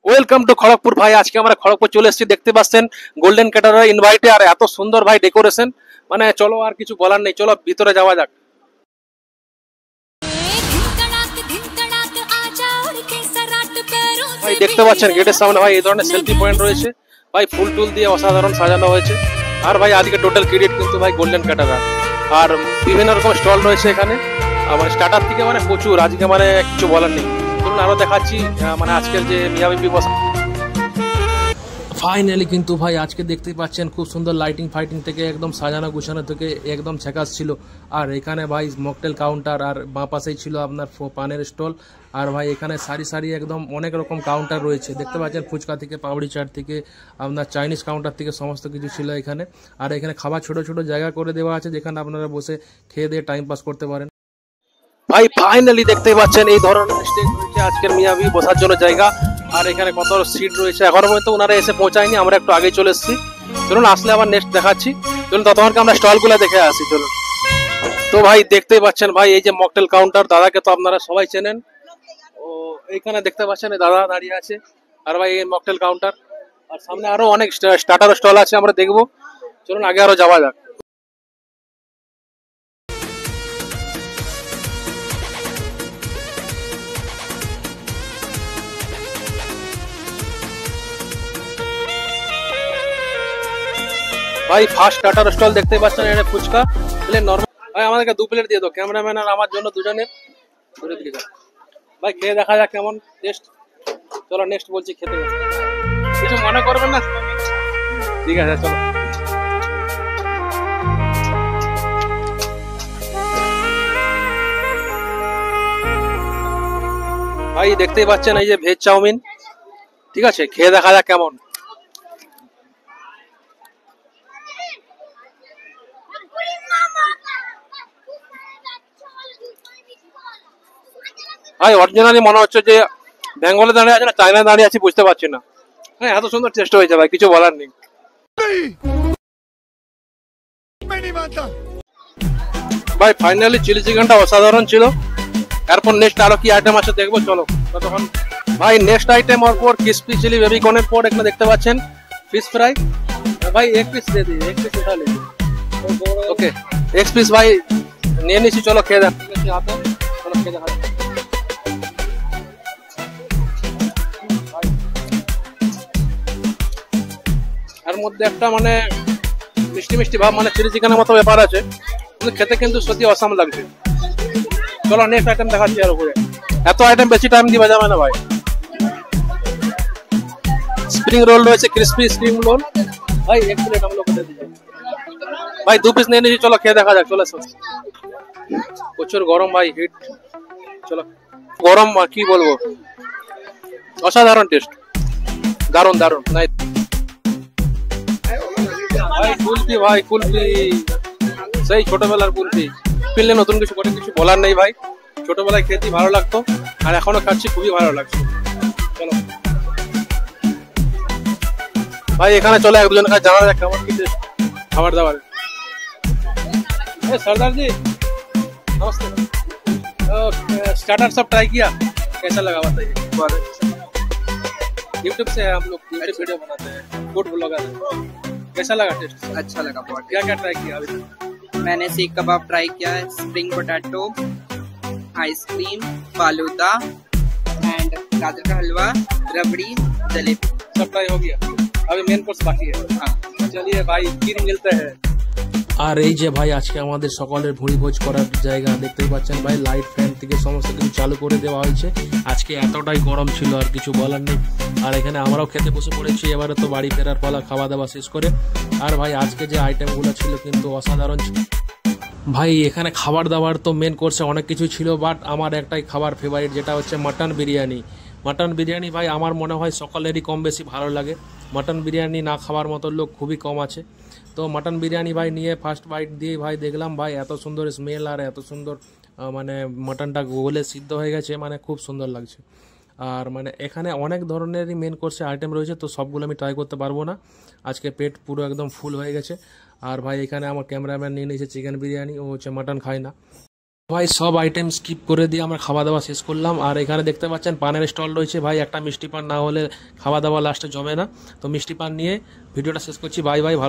Welcome to Kharagpur ভাই। আজকে আমরা খড়গপুর চলে এসেছি, দেখতে পাচ্ছেন গোল্ডেন ক্যাটারার ইনভাইটে, আর এত সুন্দর ভাই ডেকোরেশন, মানে চলো আর কিছু বলার নেই, চলো ভিতরে যাওয়া যাক। ভাই দেখতে পাচ্ছেন গেটের সামনে ভাই এই ধরনের সেলফি পয়েন্ট রয়েছে ভাই, ফুল টুল দিয়ে অসাধারণ সাজানো হয়েছে। আর ভাই আজকে টোটাল ক্রেডিট কিন্তু ভাই গোল্ডেন ক্যাটারার, আর বিভিন্ন রকম স্টল রয়েছে এখানে, মানে স্টার্টার থেকে মানে প্রচুর, আজকে মানে কিছু বলার নেই। ধরুন আরো দেখাচ্ছি মানে আজকের যে মিয়া বিবি বসা। ফাইনালি কিন্তু ভাই আজকে দেখতেই পাচ্ছেন খুব সুন্দর লাইটিং ফাইটিং থেকে একদম সাজানো গুছানো থেকে একদম ছেকাস ছিল। আর এখানে ভাই মকটেল কাউন্টার, আর বাঁ পাশেই ছিল আপনার পানের স্টল। আর ভাই এখানে সারি সারি একদম অনেক রকম কাউন্টার রয়েছে, দেখতে পাচ্ছেন ফুচকা থেকে পাপড়ি চাট থেকে আপনার চাইনিজ কাউন্টার থেকে সমস্ত কিছু ছিল এখানে। আর এখানে খাবার ছোট ছোট জায়গা করে দেওয়া আছে, যেখানে আপনারা বসে খেয়ে দিয়ে টাইম পাস করতে পারেন। ভাই ফাইনালি দেখতে পাচ্ছেন এই ধরনের স্টেজ রয়েছে আজকের মিয়া বিবি বসার জন্য জায়গা। আর এখানে কত সিট রয়েছে, এখনো পর্যন্ত ওনারা এসে পৌঁছায়নি, আমরা একটু আগে চলে এসেছি। চলুন আসলে আবার নেক্সট দেখাচ্ছি, চলুন ততক্ষণকে আমরা স্টলগুলো দেখে আসি চলুন। তো ভাই দেখতেই পাচ্ছেন ভাই এই যে মকটেল কাউন্টার, দাদাকে তো আপনারা সবাই চেনেন। ও এইখানে দেখতে পাচ্ছেন দাদা দাঁড়িয়ে আছে, আর ভাই এই মকটেল কাউন্টার, আর সামনে আরো অনেক স্টার্টার স্টল আছে, আমরা দেখবো। চলুন আগে আরো যাওয়া যাক। ভাই ফার্স্ট স্টার্টার স্টল দেখতে পাচ্ছেন, এটা ফুচকা প্লেন নরমাল। ভাই আমাদেরকে 2 প্লেট দিয়ে দাও, ক্যামেরাম্যান আর আমার জন্য দুজনের। ভাই খেয়ে দেখা যাক কেমন টেস্ট। চলো নেক্সট বলছি, খেতে কিছু মনে করবেন না, ঠিক আছে চলো। ভাই দেখতেই পাচ্ছেন এই যে ভেজ চাউমিন, ঠিক আছে খেয়ে দেখা যাক কেমন। ভাই অরিজিনালি মনে হচ্ছে যে বেঙ্গলে দাঁড়িয়ে আছে না চায়না দাঁড়িয়ে আছি, বুঝতে পারছি না। হ্যাঁ এত সুন্দর টেস্ট হয়েছে ভাই, কিছু বলার নেই। ভাই ফাইনালি চিলি চিকেনটা অসাধারণ ছিল। এরপর নেক্সট আরো কি আইটেম আছে দেখবো, চলো তখন। ভাই নেক্সট আইটেম ওর পর ক্রিসপি চিলি বেবি কর্নের পর এখানে দেখতে পাচ্ছেন ফিশ ফ্রাই। ভাই এক পিস দিয়ে দিই, এক পিস উঠা লেগে। ওকে এক পিস ভাই নিয়ে নিচ্ছি, চলো খেয়ে দেন। চলো খেয়ে দেখা। এর মধ্যে একটা মানে মিষ্টি মিষ্টি ভাব, মানে চিলি চিকেনের মতো ব্যাপার আছে, কিন্তু খেতে কিন্তু সত্যি অসাম লাগছে। চলো নেক্সট আইটেম দেখাচ্ছি। আর উপরে এত আইটেম বেশি টাইম দিবা যাবে না ভাই। স্প্রিং রোল রয়েছে, ক্রিসপি স্প্রিং রোল ভাই এক প্লেট हम लोग को दे दीजिए। ভাই 2 পিস নিয়ে নিয়েছি, চলো খেয়ে দেখা যাক। চলে প্রচুর গরম ভাই, হিট। চলো গরম কি বলবো, অসাধারণ টেস্ট, দারুন দারুন। নাই ভাই কুলফি, ভাই কুলফি সেই ছোটবেলার কুলফি ফিরলে নতুন কিছু করে কিছু বলার নেই ভাই। ছোটবেলায় খেতে ভালো লাগতো, আর এখনো খাচ্ছি, খুবই ভালো লাগছে। চলো ভাই এখানে চলে একজনের কাছে জানা যাক কেমন কি খাবার দাবার। सरदार जी नमस्ते। स्टार्टर सब ट्राई किया, कैसा लगा बताइए। यूट्यूब से हम लोग वीडियो बनाते हैं, फूड ब्लॉगर हैं। कैसा लगा टेस्ट? अच्छा लगा बहुत। क्या क्या ट्राई किया अभी तक? मैंने सीख कबाब ट्राई किया है, spring potato, ice cream, falooda and गाजर का हलवा, रबड़ी, जलेबी, सब ट्राई हो गया, अभी मेन कोर्स बाकी है। हाँ चलिए भाई फिर मिलते हैं। আর এই যে ভাই আজকে আমাদের সকালের ভুঁড়ি ভোজ করার জায়গা, দেখতেই পাচ্ছেন ভাই লাইট ফ্যান থেকে সমস্ত কিছু চালু করে দেওয়া হয়েছে। আজকে এতটাই গরম ছিল আর কিছু বলার নেই। আর এখানে আমরাও খেতে বসে পড়েছি, এবারে তো বাড়ি ফেরার পালা খাওয়া দাওয়া শেষ করে। আর ভাই আজকে যে আইটেমগুলো ছিল কিন্তু অসাধারণ ছিল ভাই। এখানে খাবার দাবার তো মেন কোর্সে অনেক কিছু ছিল, বাট আমার একটাই খাবার ফেভারিট, যেটা হচ্ছে মাটন বিরিয়ানি। মাটন বিরিয়ানি ভাই আমার মনে হয় সকলেরই কম বেশি ভালো লাগে। মাটন বিরিয়ানি না খাওয়ার মতো লোক খুবই কম আছে। তো মাটন বিরিয়ানি ভাই নিয়ে ফার্স্ট বাইট দিয়ে ভাই দেখলাম ভাই এত সুন্দর স্মেল, আর এত সুন্দর মানে মাটনটা গোলে সিদ্ধ হয়ে গেছে, মানে খুব সুন্দর লাগছে। আর মানে এখানে অনেক ধরনেরই মেন কোর্সে আইটেম রয়েছে, তো সবগুলো আমি ট্রাই করতে পারবো না, আজকে পেট পুরো একদম ফুল হয়ে গেছে। আর ভাই এখানে আমার ক্যামেরাম্যান নিয়ে নিয়েছে চিকেন বিরিয়ানি, ও হচ্ছে মাটন খায় না। ভাই সব আইটেম স্কিপ করে দিয়ে আমরা খাওয়া দাওয়া শেষ করলাম। আর এখানে দেখতে পাচ্ছেন পানের স্টল রয়েছে ভাই, একটা মিষ্টি পান না হলে খাওয়া দাওয়া লাস্টে জমে না। তো মিষ্টি পান নিয়ে ভিডিওটা শেষ করছি। বাই বাই, ভালো